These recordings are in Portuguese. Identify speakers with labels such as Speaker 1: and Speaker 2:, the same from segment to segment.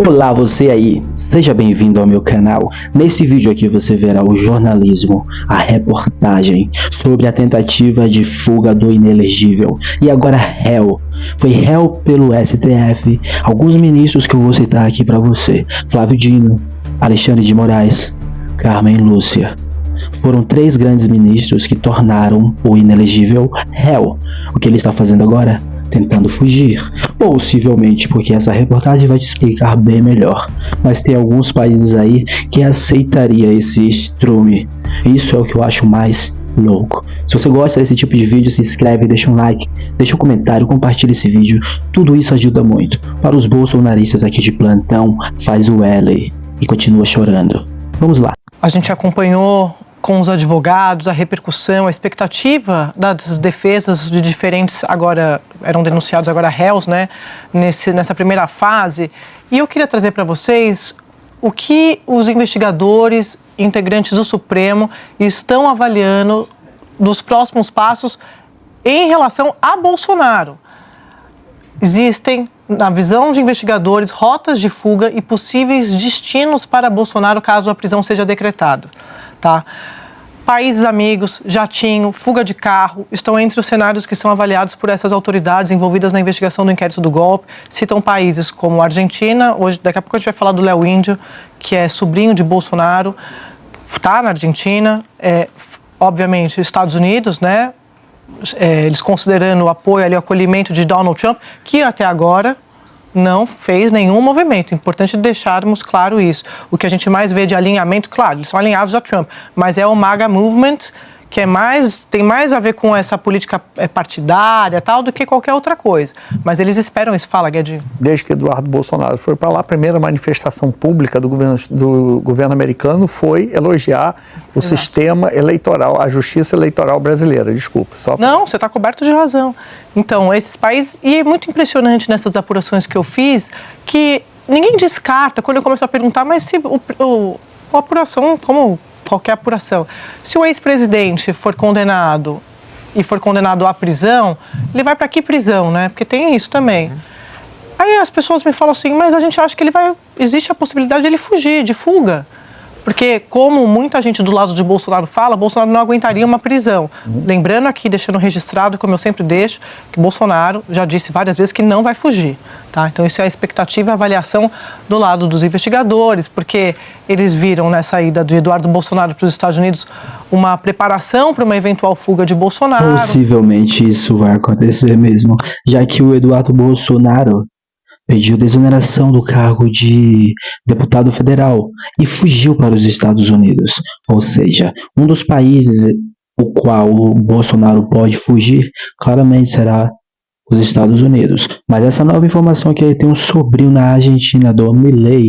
Speaker 1: Olá você aí, seja bem-vindo ao meu canal. Nesse vídeo aqui você verá o jornalismo, a reportagem sobre a tentativa de fuga do inelegível e agora réu. Foi réu pelo STF, alguns ministros que eu vou citar aqui para você: Flávio Dino, Alexandre de Moraes, Carmen Lúcia. Foram 3 grandes ministros que tornaram o inelegível réu. O que ele está fazendo agora? Tentando fugir, possivelmente, porque essa reportagem vai te explicar bem melhor. Mas tem alguns países aí que aceitaria esse estrume. Isso é o que eu acho mais louco. Se você gosta desse tipo de vídeo, se inscreve, deixa um like, deixa um comentário, compartilha esse vídeo. Tudo isso ajuda muito. Para os bolsonaristas aqui de plantão, faz o L e continua chorando. Vamos lá.
Speaker 2: A gente acompanhou com os advogados a repercussão, a expectativa das defesas de diferentes, agora eram denunciados, agora réus, né, nessa primeira fase. E eu queria trazer para vocês o que os investigadores, integrantes do Supremo, estão avaliando dos próximos passos em relação a Bolsonaro. Existem, na visão de investigadores, rotas de fuga e possíveis destinos para Bolsonaro caso a prisão seja decretada. Tá? Países amigos, jatinho, fuga de carro, estão entre os cenários que são avaliados por essas autoridades envolvidas na investigação do inquérito do golpe. Citam países como a Argentina, hoje, daqui a pouco a gente vai falar do Léo Índio, que é sobrinho de Bolsonaro, está na Argentina, obviamente Estados Unidos, né? Eles considerando o apoio ali, o acolhimento de Donald Trump, que até agora não fez nenhum movimento. Importante deixarmos claro isso. O que a gente mais vê de alinhamento, claro, eles são alinhados a Trump, mas é o MAGA Movement, que tem mais a ver com essa política partidária tal, do que qualquer outra coisa. Mas eles esperam isso. Fala, Guedinho.
Speaker 3: Desde que Eduardo Bolsonaro foi para lá, a primeira manifestação pública do governo americano foi elogiar o sistema eleitoral, a justiça eleitoral brasileira. Desculpa.
Speaker 2: Não, você está coberto de razão. Então, esses países... E é muito impressionante nessas apurações que eu fiz, que ninguém descarta, quando eu começo a perguntar, mas se a apuração, como qualquer apuração, se o ex-presidente for condenado e for condenado à prisão, ele vai para que prisão, né? Porque tem isso também. Aí as pessoas me falam assim, mas a gente acha que existe a possibilidade de ele fugir, de fuga. Porque, como muita gente do lado de Bolsonaro fala, Bolsonaro não aguentaria uma prisão. Lembrando aqui, deixando registrado, como eu sempre deixo, que Bolsonaro já disse várias vezes que não vai fugir. Tá? Então, isso é a expectativa e a avaliação do lado dos investigadores, porque eles viram nessa ida do Eduardo Bolsonaro para os Estados Unidos uma preparação para uma eventual fuga de Bolsonaro.
Speaker 1: Possivelmente isso vai acontecer mesmo, já que o Eduardo Bolsonaro pediu desoneração do cargo de deputado federal e fugiu para os Estados Unidos. Ou seja, um dos países o qual o Bolsonaro pode fugir claramente será os Estados Unidos. Mas essa nova informação é que ele tem um sobrinho na Argentina, do Milei.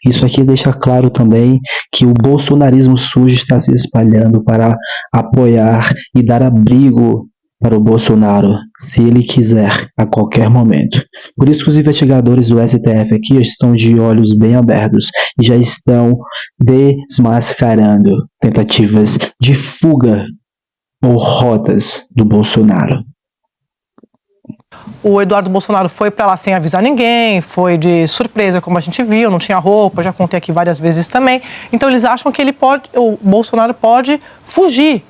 Speaker 1: Isso aqui deixa claro também que o bolsonarismo sujo está se espalhando para apoiar e dar abrigo para o Bolsonaro, se ele quiser, a qualquer momento. Por isso que os investigadores do STF aqui estão de olhos bem abertos e já estão desmascarando tentativas de fuga ou rotas do Bolsonaro.
Speaker 2: O Eduardo Bolsonaro foi para lá sem avisar ninguém, foi de surpresa, como a gente viu, não tinha roupa, já contei aqui várias vezes também. Então eles acham que o Bolsonaro pode fugir,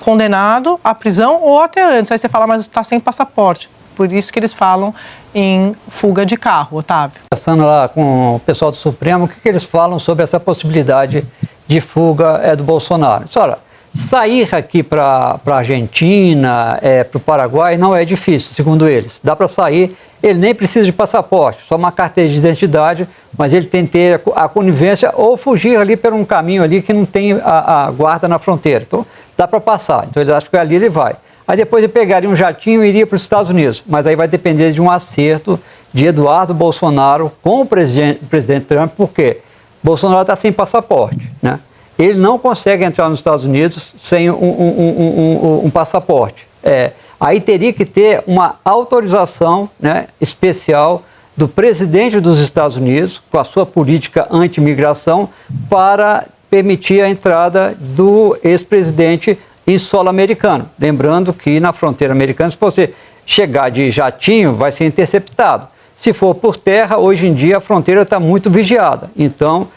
Speaker 2: condenado à prisão ou até antes. Aí você fala, mas está sem passaporte. Por isso que eles falam em fuga de carro, Otávio.
Speaker 4: Conversando lá com o pessoal do Supremo, o que eles falam sobre essa possibilidade de fuga do Bolsonaro? Olha, sair aqui para a Argentina, para o Paraguai, não é difícil, segundo eles. Dá para sair, ele nem precisa de passaporte, só uma carteira de identidade, mas ele tem que ter a conivência ou fugir ali por um caminho ali que não tem a guarda na fronteira. Então, dá para passar. Então, eles acham que ali ele vai. Aí depois ele pegaria um jatinho e iria para os Estados Unidos. Mas aí vai depender de um acerto de Eduardo Bolsonaro com o presidente Trump, porque Bolsonaro está sem passaporte, né? Ele não consegue entrar nos Estados Unidos sem um passaporte. Aí teria que ter uma autorização, né, especial do presidente dos Estados Unidos, com a sua política anti-imigração, para permitir a entrada do ex-presidente em solo americano. Lembrando que na fronteira americana, se você chegar de jatinho, vai ser interceptado. Se for por terra, hoje em dia a fronteira está muito vigiada. Então,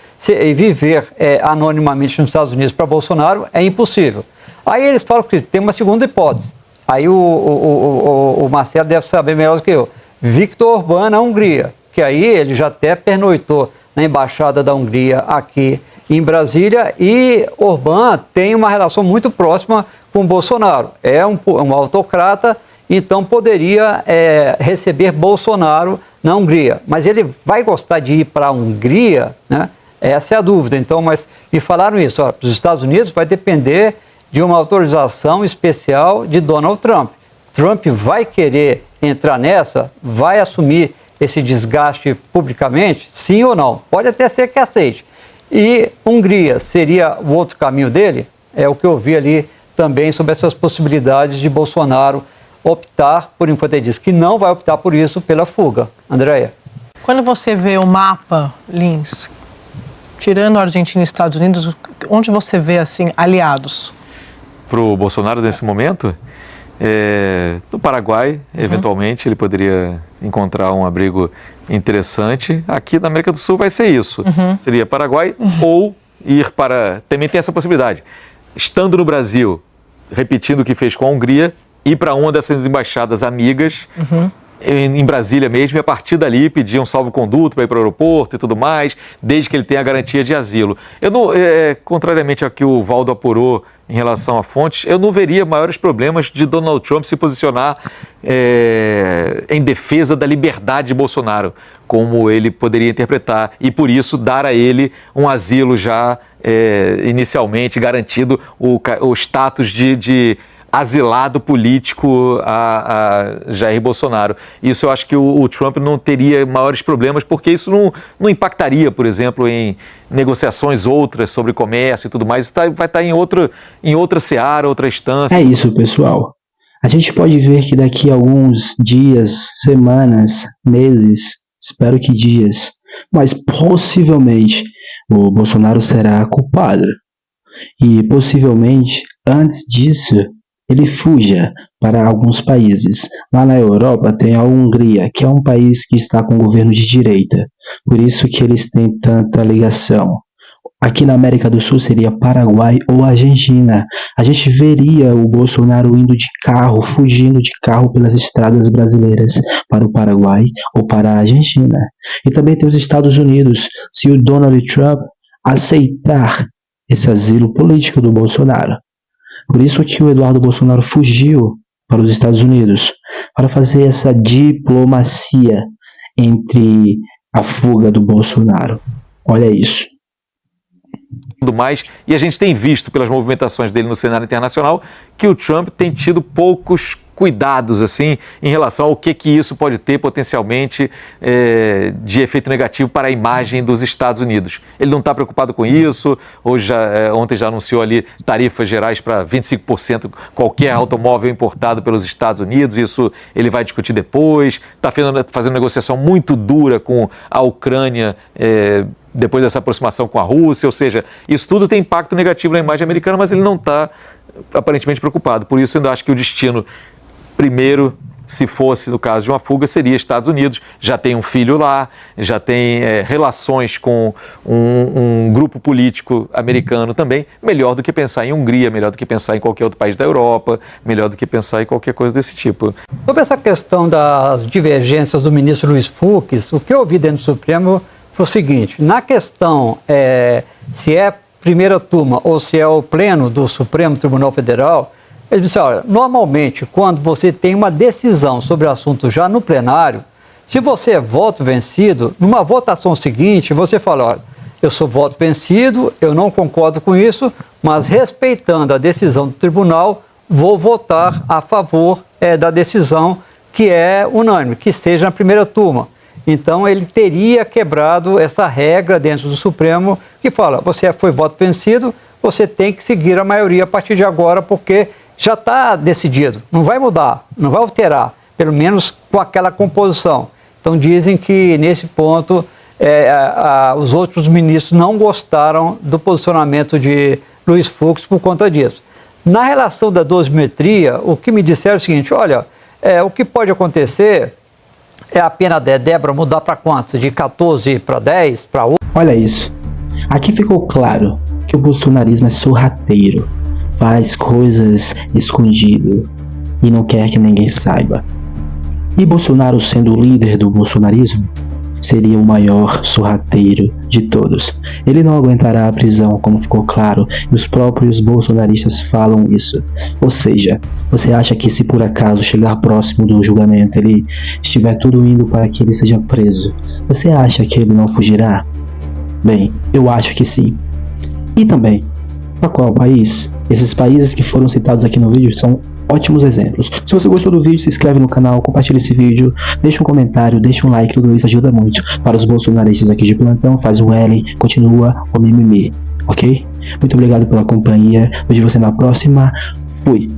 Speaker 4: viver anonimamente nos Estados Unidos para Bolsonaro é impossível. Aí eles falam que tem uma segunda hipótese. Aí o Marcelo deve saber melhor do que eu. Viktor Orbán na Hungria, que aí ele já até pernoitou na Embaixada da Hungria aqui em Brasília, e Orbán tem uma relação muito próxima com o Bolsonaro. É um autocrata, então poderia receber Bolsonaro na Hungria. Mas ele vai gostar de ir para a Hungria, né? Essa é a dúvida. Então, mas me falaram isso, para os Estados Unidos vai depender de uma autorização especial de Donald Trump. Trump vai querer entrar nessa, vai assumir esse desgaste publicamente, sim ou não? Pode até ser que aceite. E Hungria seria o outro caminho dele? É o que eu vi ali também sobre essas possibilidades de Bolsonaro optar, por enquanto ele diz que não vai optar por isso, pela fuga. Andréia?
Speaker 2: Quando você vê o mapa, Lins, tirando a Argentina e os Estados Unidos, onde você vê, assim, aliados?
Speaker 5: Para o Bolsonaro nesse momento, no Paraguai, eventualmente, ele poderia encontrar um abrigo interessante. Aqui na América do Sul vai ser isso. Seria Paraguai ou ir para... Também tem essa possibilidade. Estando no Brasil, repetindo o que fez com a Hungria, ir para uma dessas embaixadas amigas, em Brasília mesmo, e a partir dali pedir um salvo-conduto para ir para o aeroporto e tudo mais, desde que ele tenha a garantia de asilo. Eu não, contrariamente ao que o Valdo apurou em relação a fontes, eu não veria maiores problemas de Donald Trump se posicionar em defesa da liberdade de Bolsonaro, como ele poderia interpretar, e por isso dar a ele um asilo já inicialmente garantido, o status de asilado político a Jair Bolsonaro. Isso eu acho que o Trump não teria maiores problemas, porque isso não impactaria, por exemplo, em negociações outras sobre comércio e tudo mais. Isso vai estar em outra seara, outra instância.
Speaker 1: É isso, pessoal. A gente pode ver que daqui a alguns dias, semanas, meses, espero que dias, mas possivelmente o Bolsonaro será culpado. E possivelmente, antes disso, ele fuja para alguns países. Lá na Europa tem a Hungria, que é um país que está com o governo de direita. Por isso que eles têm tanta ligação. Aqui na América do Sul seria Paraguai ou Argentina. A gente veria o Bolsonaro indo de carro, fugindo de carro pelas estradas brasileiras para o Paraguai ou para a Argentina. E também tem os Estados Unidos. Se o Donald Trump aceitar esse asilo político do Bolsonaro. Por isso que o Eduardo Bolsonaro fugiu para os Estados Unidos, para fazer essa diplomacia entre a fuga do Bolsonaro. Olha isso.
Speaker 5: Mais, e a gente tem visto pelas movimentações dele no cenário internacional que o Trump tem tido poucos cuidados assim em relação ao que isso pode ter potencialmente de efeito negativo para a imagem dos Estados Unidos. Ele não está preocupado com isso. Ontem já anunciou ali tarifas gerais para 25% qualquer automóvel importado pelos Estados Unidos. Isso ele vai discutir depois. Está fazendo negociação muito dura com a Ucrânia depois dessa aproximação com a Rússia, ou seja, isso tudo tem impacto negativo na imagem americana, mas ele não está aparentemente preocupado. Por isso, eu ainda acho que o destino, primeiro, se fosse no caso de uma fuga, seria Estados Unidos. Já tem um filho lá, já tem relações com um grupo político americano também. Melhor do que pensar em Hungria, melhor do que pensar em qualquer outro país da Europa, melhor do que pensar em qualquer coisa desse tipo.
Speaker 4: Sobre essa questão das divergências do ministro Luiz Fux, o que eu ouvi dentro do Supremo foi o seguinte: na questão se é primeira turma ou se é o pleno do Supremo Tribunal Federal, ele disse, olha, normalmente quando você tem uma decisão sobre o assunto já no plenário, se você é voto vencido, numa votação seguinte você fala, olha, eu sou voto vencido, eu não concordo com isso, mas respeitando a decisão do tribunal, vou votar a favor da decisão que é unânime, que seja na primeira turma. Então, ele teria quebrado essa regra dentro do Supremo que fala, você foi voto vencido, você tem que seguir a maioria a partir de agora, porque já está decidido, não vai mudar, não vai alterar, pelo menos com aquela composição. Então, dizem que, nesse ponto, os outros ministros não gostaram do posicionamento de Luiz Fux por conta disso. Na relação da dosimetria, o que me disseram é o seguinte, olha, o que pode acontecer é a pena de Débora mudar para quantos? De 14 para 10, para 8?
Speaker 1: Olha isso. Aqui ficou claro que o bolsonarismo é sorrateiro, faz coisas escondido e não quer que ninguém saiba. E Bolsonaro, sendo o líder do bolsonarismo, seria o maior sorrateiro de todos. Ele não aguentará a prisão, como ficou claro, e os próprios bolsonaristas falam isso. Ou seja, você acha que se por acaso chegar próximo do julgamento ele estiver tudo indo para que ele seja preso, você acha que ele não fugirá? Bem, eu acho que sim. E também, para qual país? Esses países que foram citados aqui no vídeo são ótimos exemplos. Se você gostou do vídeo, se inscreve no canal, compartilha esse vídeo, deixa um comentário, deixa um like, tudo isso ajuda muito. Para os bolsonaristas aqui de plantão, faz o L, continua o mimimi, ok? Muito obrigado pela companhia, vejo você na próxima, fui!